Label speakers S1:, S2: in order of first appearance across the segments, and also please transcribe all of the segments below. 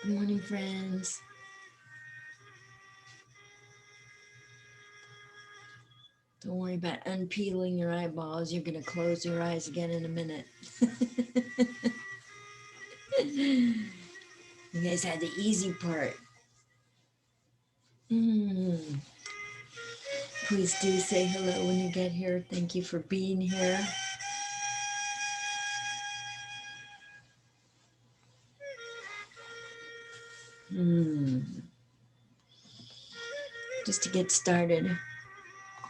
S1: Good morning, friends. Don't worry about unpeeling your eyeballs. You're going to close your eyes again in a minute. You guys had the easy part. Please do say hello when you get here. Thank you for being here. Just to get started,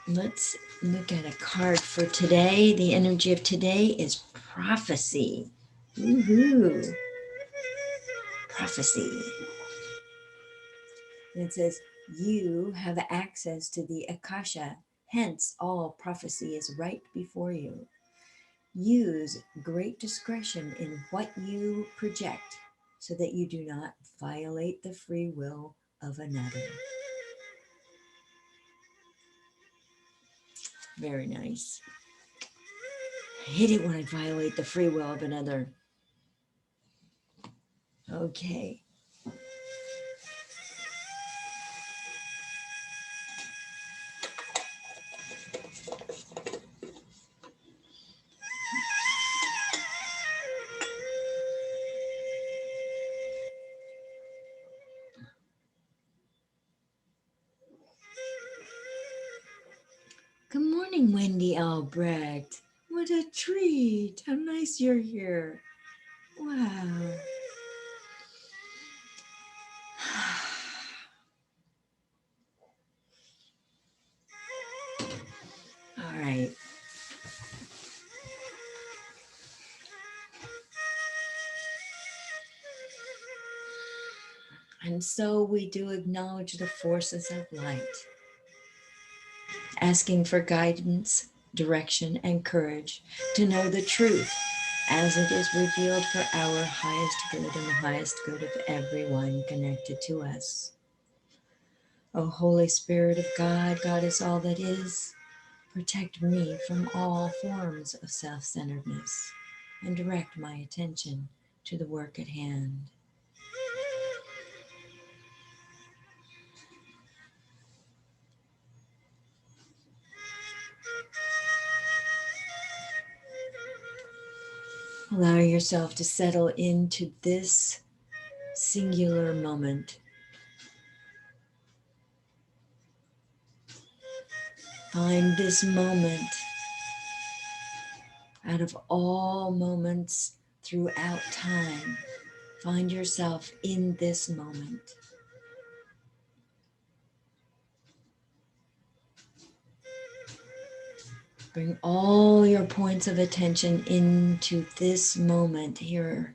S1: let's look at a card for today. The energy of today is prophecy. Woohoo! Prophecy. And it says, you have access to the Akasha, hence all prophecy is right before you. Use great discretion in what you project so that you do not violate the free will of another. Very nice. I hate it when I violate the free will of another. Okay. Good morning, Wendy Albrecht. What a treat. How nice you're here. Wow. All right. And so we do acknowledge the forces of light, asking for guidance, direction, and courage to know the truth as it is revealed for our highest good and the highest good of everyone connected to us. O Holy Spirit of God, God is all that is, protect me from all forms of self-centeredness and direct my attention to the work at hand. Allow yourself to settle into this singular moment. Find this moment out of all moments throughout time. Find yourself in this moment. Bring all your points of attention into this moment here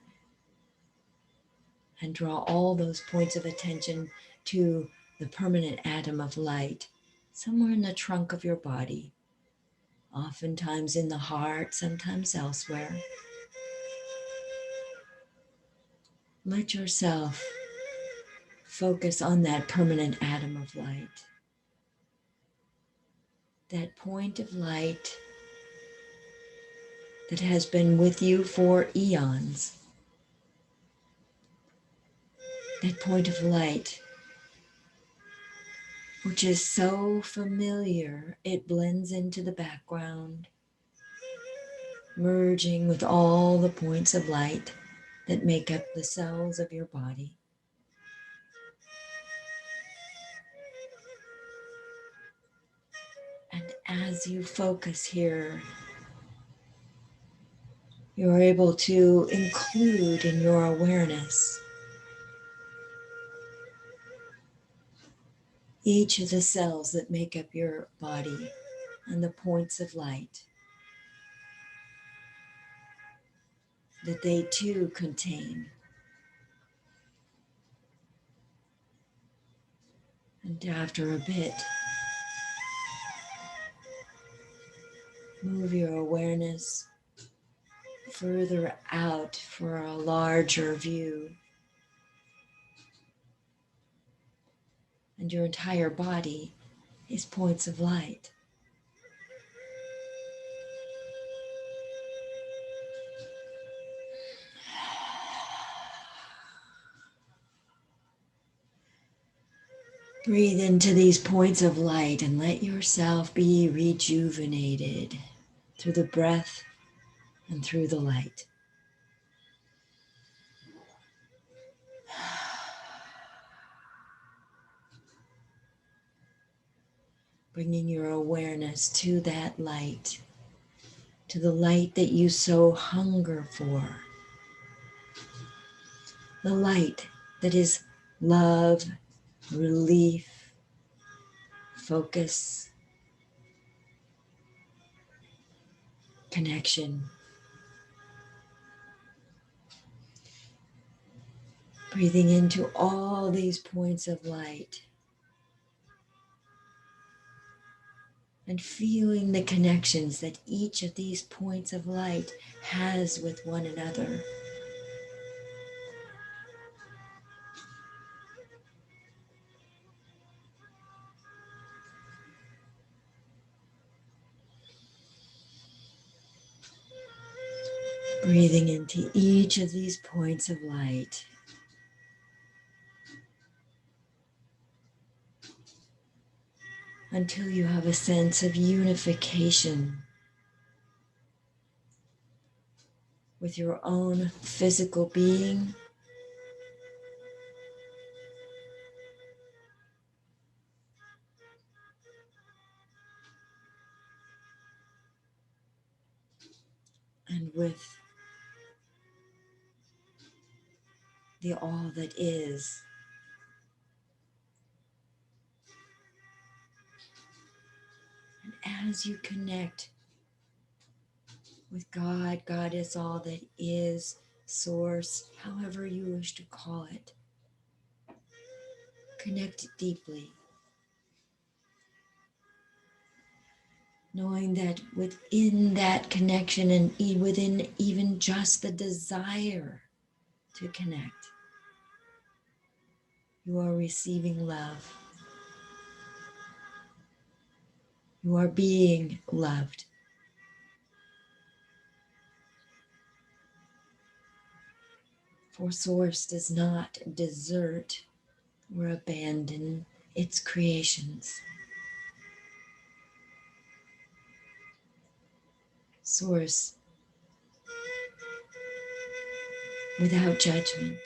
S1: and draw all those points of attention to the permanent atom of light somewhere in the trunk of your body, oftentimes in the heart, sometimes elsewhere. Let yourself focus on that permanent atom of light, that point of light that has been with you for eons, that point of light which is so familiar, it blends into the background, merging with all the points of light that make up the cells of your body. And as you focus here, you're able to include in your awareness each of the cells that make up your body and the points of light that they too contain. And after a bit, move your awareness further out for a larger view. And your entire body is points of light. Breathe into these points of light and let yourself be rejuvenated through the breath and through the light. Bringing your awareness to that light, to the light that you so hunger for. The light that is love, relief, focus, connection. Breathing into all these points of light and feeling the connections that each of these points of light has with one another. Breathing into each of these points of light. Until you have a sense of unification with your own physical being, and with the all that is. And as you connect with God, God is all that is, source, however you wish to call it. Connect deeply, knowing that within that connection and within even just the desire to connect, you are receiving love. You are being loved. For Source does not desert or abandon its creations. Source, without judgment,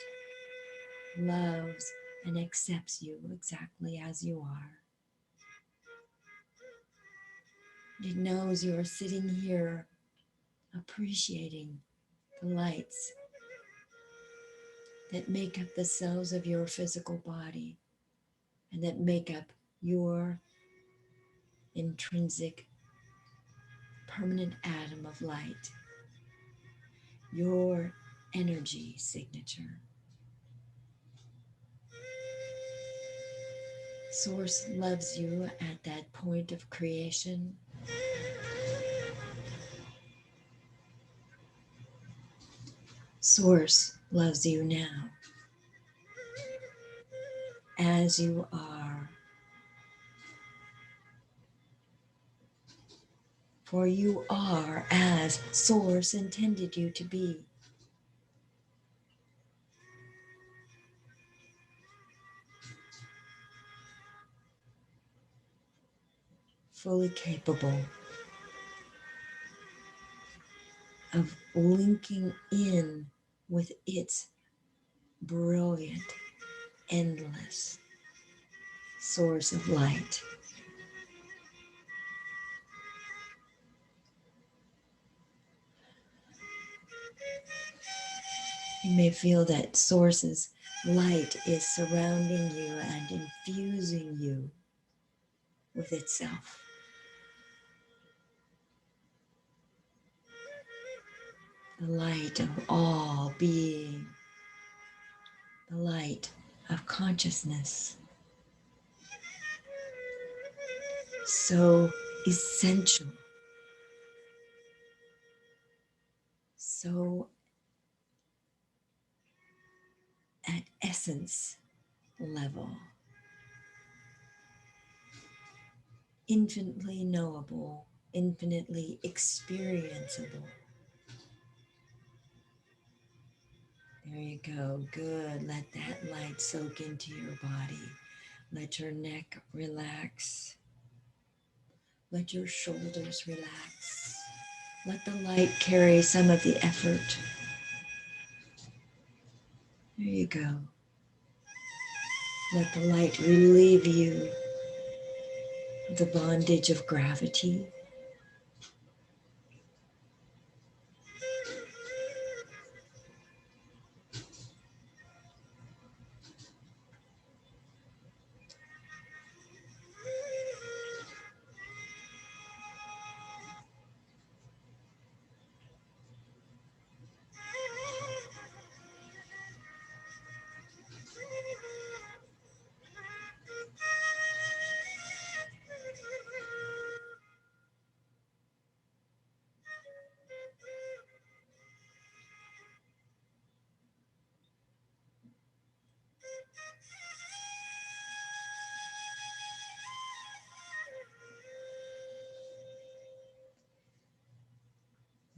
S1: loves and accepts you exactly as you are. It knows you are sitting here appreciating the lights that make up the cells of your physical body and that make up your intrinsic permanent atom of light, your energy signature. Source loves you at that point of creation. Source loves you now as you are. For you are as Source intended you to be. Fully capable of linking in with its brilliant, endless source of light. You may feel that Source's light is surrounding you and infusing you with itself. The light of all being, the light of consciousness. So essential, so at essence level, infinitely knowable, infinitely experienceable. There you go. Good. Let that light soak into your body. Let your neck relax. Let your shoulders relax. Let the light carry some of the effort. There you go. Let the light relieve you of the bondage of gravity.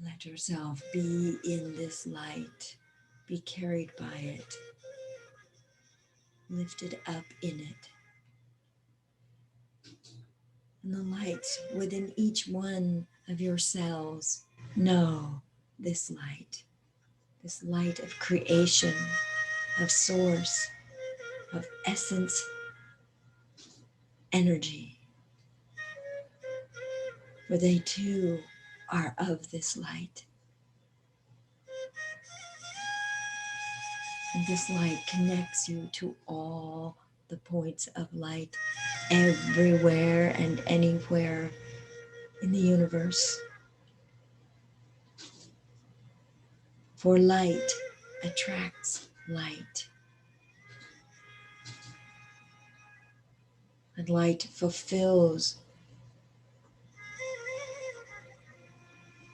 S1: Let yourself be in this light, be carried by it, lifted up in it. And the lights within each one of your cells know this light of creation, of source, of essence, energy. For they too are of this light. And this light connects you to all the points of light everywhere and anywhere in the universe. For light attracts light. And light fulfills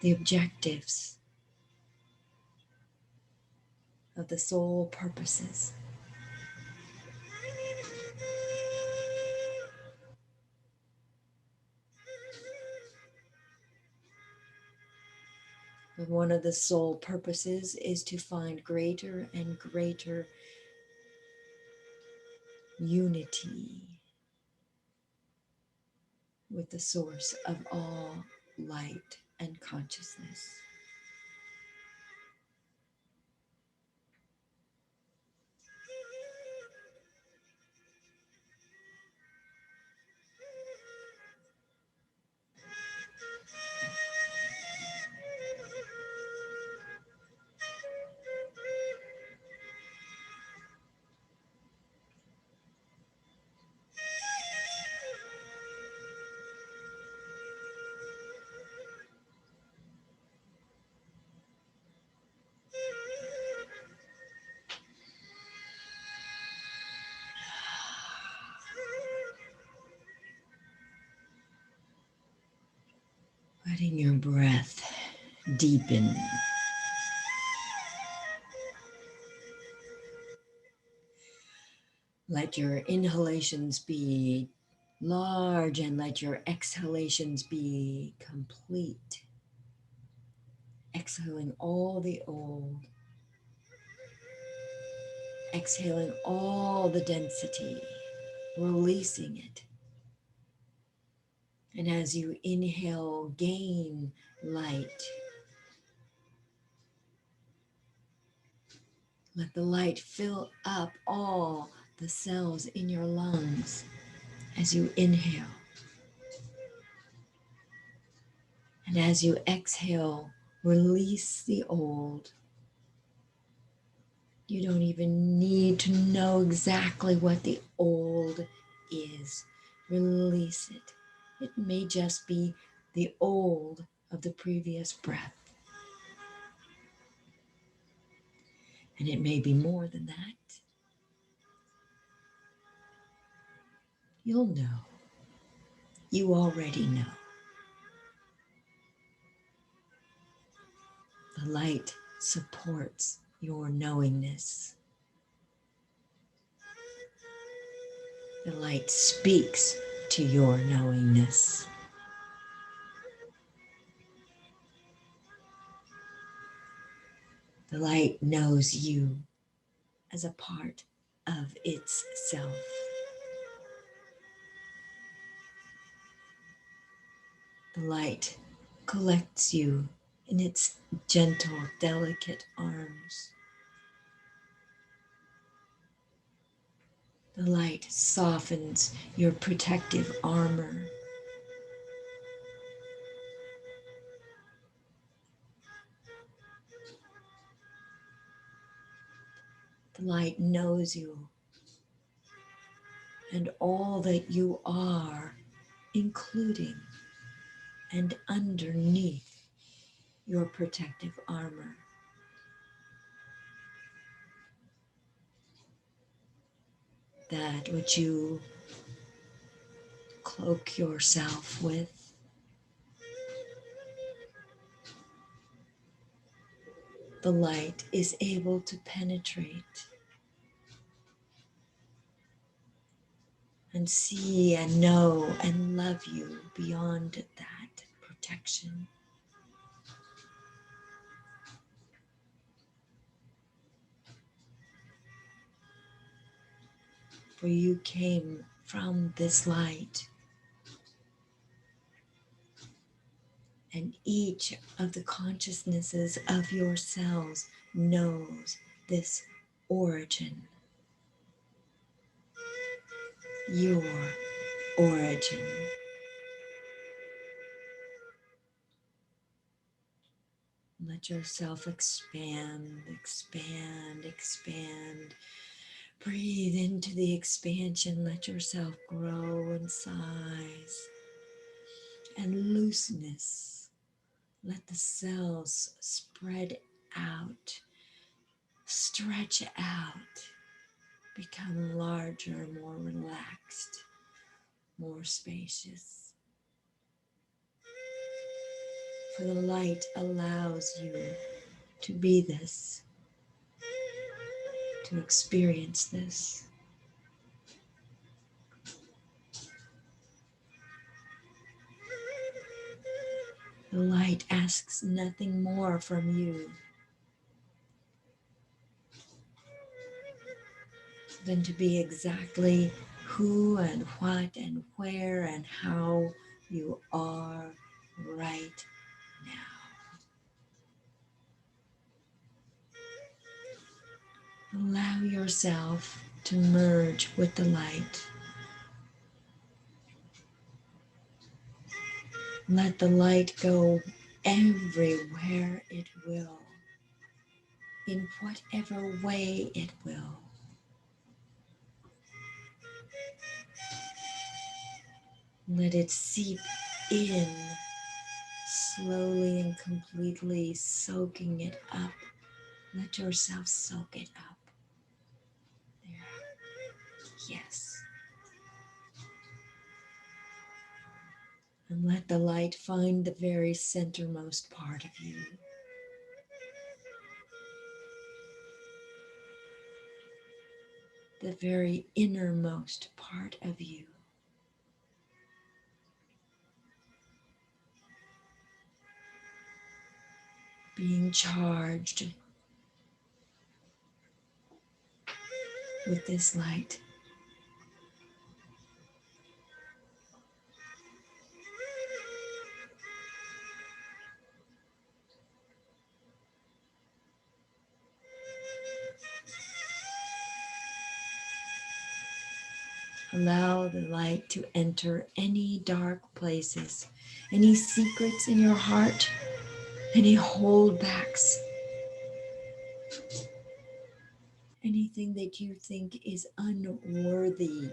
S1: the objectives of the soul purposes. And one of the soul purposes is to find greater and greater unity with the source of all light and consciousness. Letting your breath deepen. Let your inhalations be large and let your exhalations be complete. Exhaling all the old. Exhaling all the density. Releasing it. And as you inhale, gain light. Let the light fill up all the cells in your lungs as you inhale. And as you exhale, release the old. You don't even need to know exactly what the old is. Release it. It may just be the old of the previous breath. And it may be more than that. You'll know. You already know. The light supports your knowingness. The light speaks to your knowingness. The light knows you as a part of its self. The light collects you in its gentle, delicate arms. The light softens your protective armor. The light knows you and all that you are, including and underneath your protective armor. That which you cloak yourself with. The light is able to penetrate and see and know and love you beyond that protection. For you came from this light, and each of the consciousnesses of your cells knows this origin, your origin. Let yourself expand, expand, expand. Breathe into the expansion. Let yourself grow in size and looseness. Let the cells spread out, stretch out, become larger, more relaxed, more spacious. For the light allows you to be this, to experience this. The light asks nothing more from you than to be exactly who and what and where and how you are right now. Allow yourself to merge with the light. Let the light go everywhere it will, in whatever way it will. Let it seep in, slowly and completely soaking it up. Let yourself soak it up. There. Yes. And let the light find the very centermost part of you. The very innermost part of you. Being charged with this light. Allow the light to enter any dark places, any secrets in your heart, any holdbacks, anything that you think is unworthy.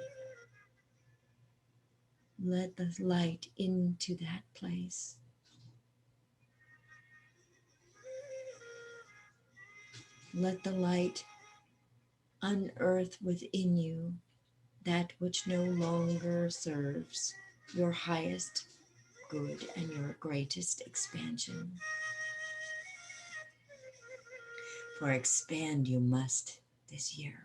S1: Let the light into that place. Let the light unearth within you that which no longer serves your highest good and your greatest expansion. For expand you must this year.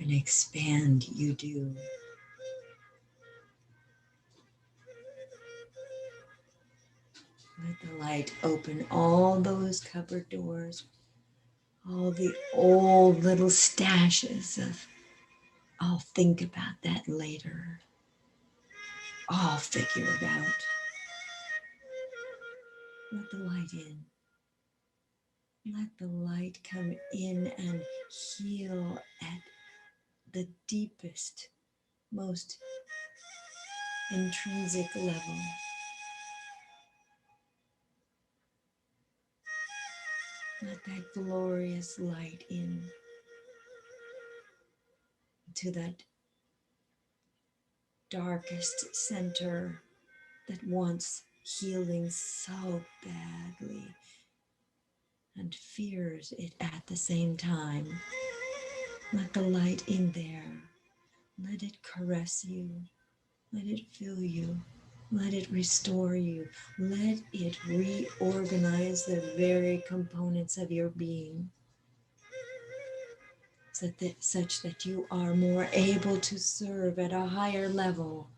S1: And expand you do. Let the light open all those cupboard doors, all the old little stashes of, I'll think about that later. I'll figure it out. Let the light in. Let the light come in and heal at the deepest, most intrinsic level. Let that glorious light in to that darkest center that wants healing so badly and fears it at the same time. Let the light in there. Let it caress you. Let it fill you. Let it restore you. Let it reorganize the very components of your being such that you are more able to serve at a higher level.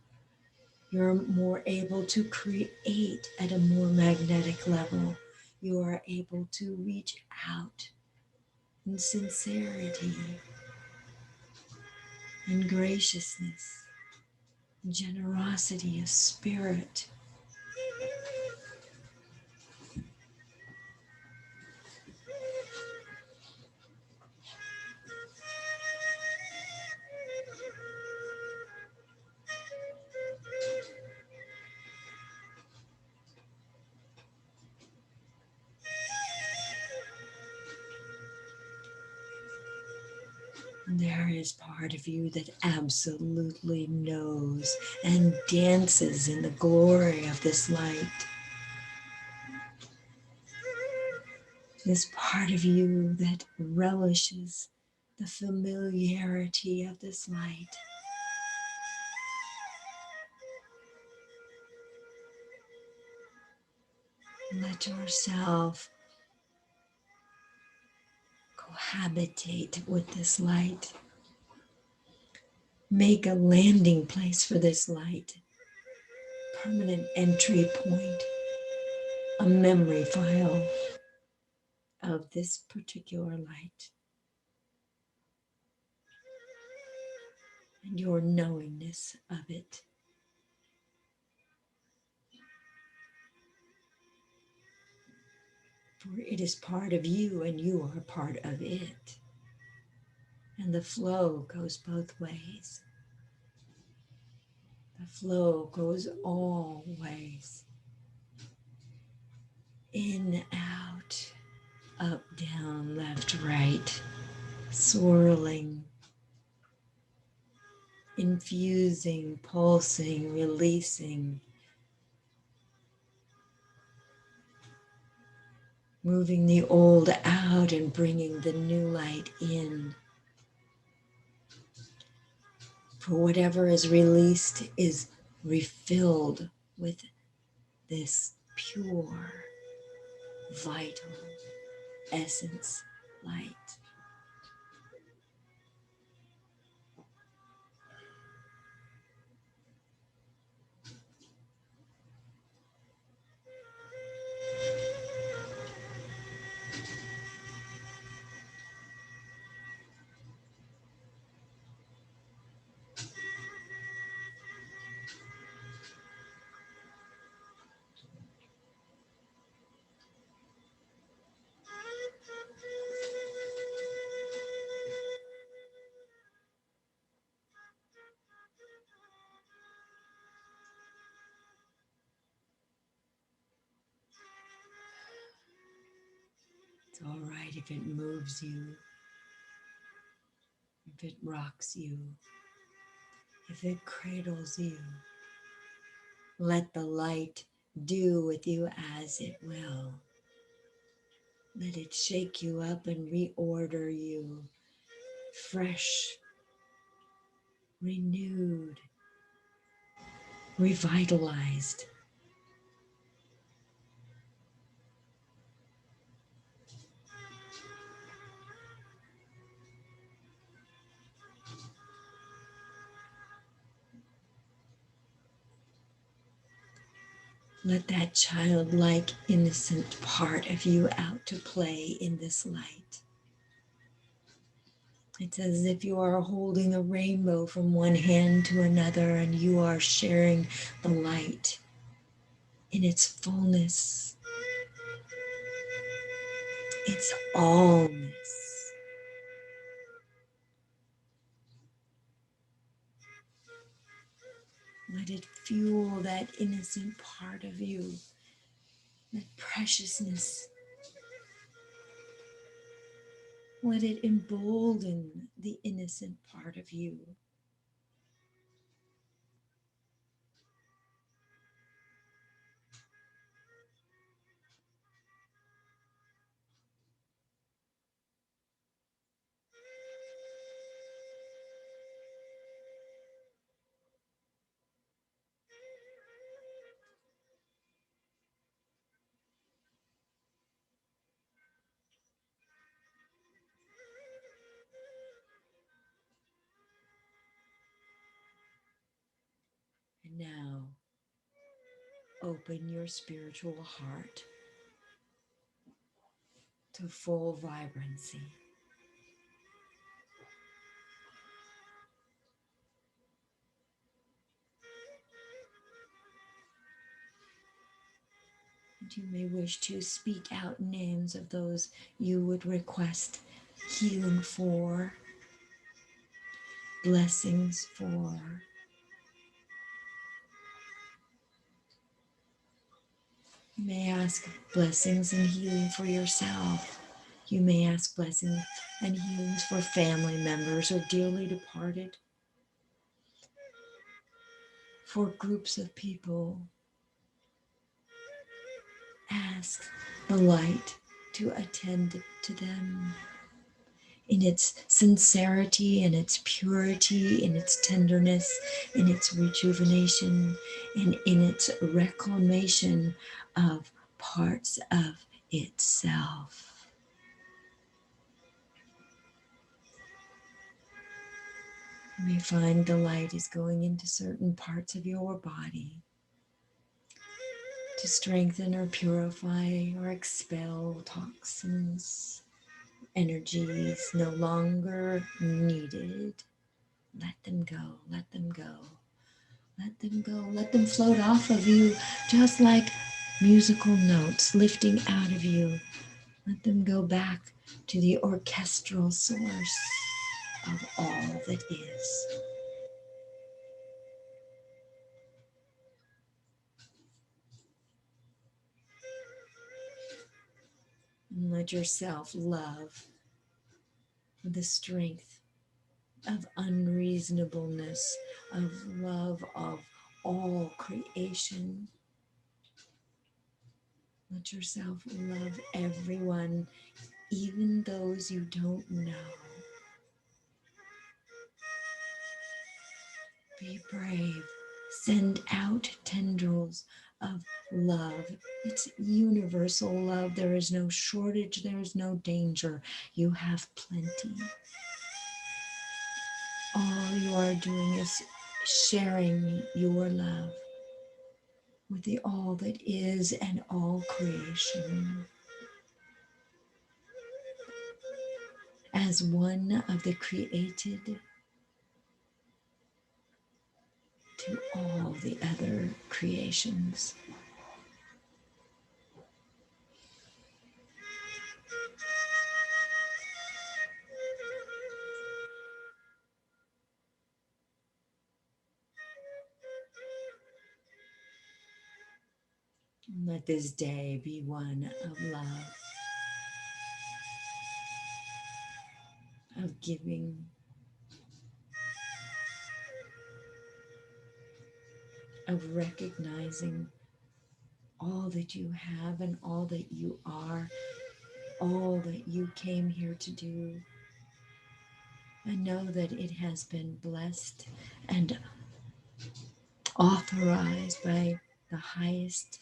S1: You're more able to create at a more magnetic level. You are able to reach out in sincerity and graciousness, generosity of spirit. There is part of you that absolutely knows and dances in the glory of this light. This part of you that relishes the familiarity of this light. Let yourself cohabitate with this light. Make a landing place for this light, permanent entry point, a memory file of this particular light and your knowingness of it. For it is part of you and you are part of it. And the flow goes both ways. The flow goes all ways. In, out, up, down, left, right, swirling, infusing, pulsing, releasing, moving the old out and bringing the new light in. For whatever is released is refilled with this pure, vital essence light. It's all right if it moves you, if it rocks you, if it cradles you. Let the light do with you as it will. Let it shake you up and reorder you, fresh, renewed, revitalized. Let that childlike, innocent part of you out to play in this light. It's as if you are holding a rainbow from one hand to another and you are sharing the light in its fullness, its allness. Let it fuel that innocent part of you, that preciousness. Let it embolden the innocent part of you. And now, open your spiritual heart to full vibrancy. And you may wish to speak out names of those you would request healing for, blessings for. You may ask blessings and healing for yourself. You may ask blessings and healings for family members or dearly departed, for groups of people. Ask the light to attend to them in its sincerity, in its purity, in its tenderness, in its rejuvenation, and in its reclamation of parts of itself. You may find the light is going into certain parts of your body to strengthen or purify or expel toxins, energies no longer needed. Let them go, let them go, let them go, let them float off of you just like musical notes lifting out of you. Let them go back to the orchestral source of all that is. And let yourself love the strength of unreasonableness, of love of all creation. Let yourself love everyone, even those you don't know. Be brave. Send out tendrils of love. It's universal love. There is no shortage. There is no danger. You have plenty. All you are doing is sharing your love with the all that is and all creation. As one of the created to all the other creations. Let this day be one of love, of giving, of recognizing all that you have and all that you are, all that you came here to do. And know that it has been blessed and authorized by the highest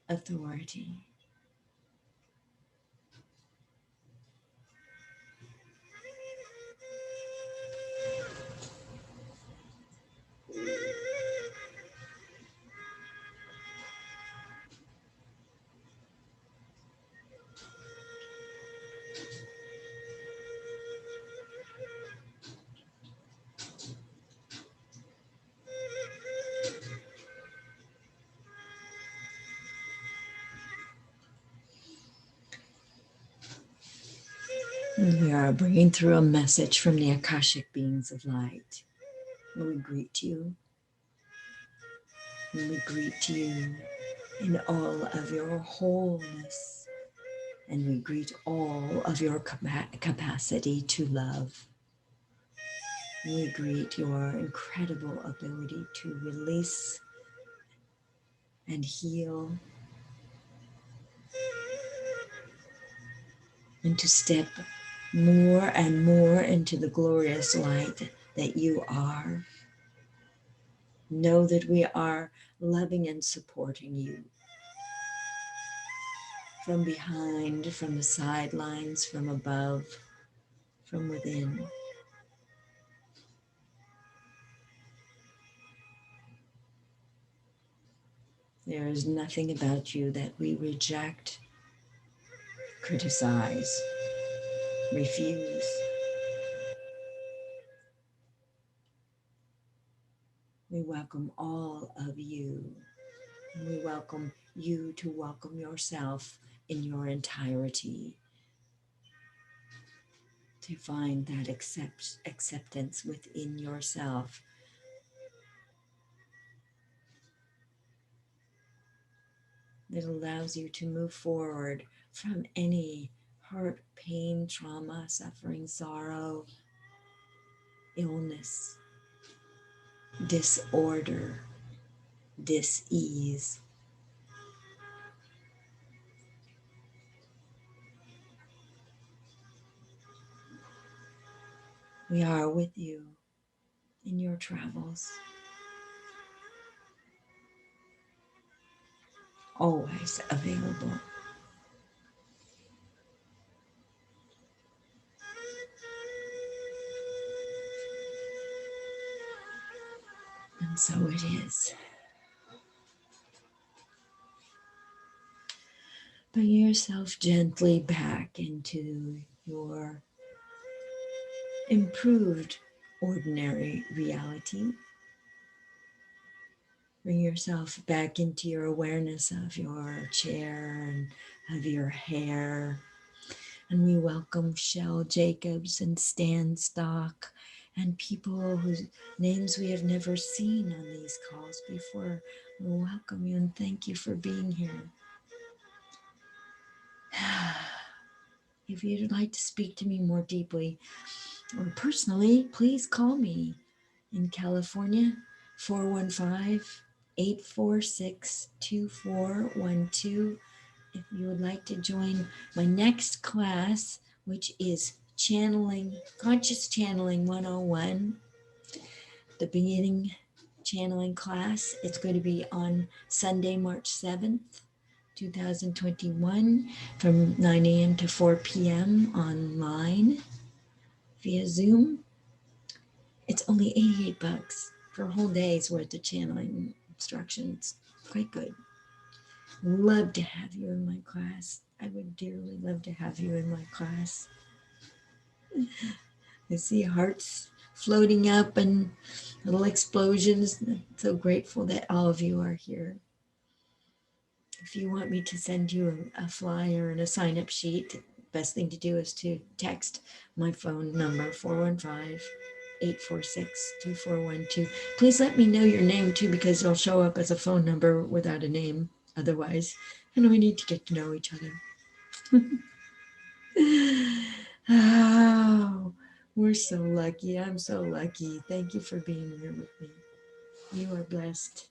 S1: authority. We are bringing through a message from the Akashic Beings of Light. We greet you. We greet you in all of your wholeness. And we greet all of your capacity to love. We greet your incredible ability to release and heal and to step more and more into the glorious light that you are. Know that we are loving and supporting you from behind, from the sidelines, from above, from within. There is nothing about you that we reject, criticize, refuse. We welcome all of you. And we welcome you to welcome yourself in your entirety, to find that acceptance within yourself. That allows you to move forward from any hurt, pain, trauma, suffering, sorrow, illness, disorder, dis-ease. We are with you in your travels, always available. And so it is. Bring yourself gently back into your improved ordinary reality. Bring yourself back into your awareness of your chair and of your hair. And we welcome Shell Jacobs and Stan Stock and people whose names we have never seen on these calls before. We welcome you and thank you for being here. If you'd like to speak to me more deeply or personally, please call me in California, 415-846-2412. If you would like to join my next class, which is Conscious Channeling 101, the beginning channeling class, it's going to be on Sunday, March 7th. 2021 from 9 a.m. to 4 p.m. online via Zoom. It's only $88 for a whole day's worth of channeling instructions. Quite good. Love to have you in my class. I would dearly love to have you in my class. I see hearts floating up and little explosions. I'm so grateful that all of you are here. If you want me to send you a flyer and a sign-up sheet, the best thing to do is to text my phone number, 415-846-2412. Please let me know your name too, because it'll show up as a phone number without a name otherwise. And we need to get to know each other. Oh, we're so lucky. I'm so lucky. Thank you for being here with me. You are blessed.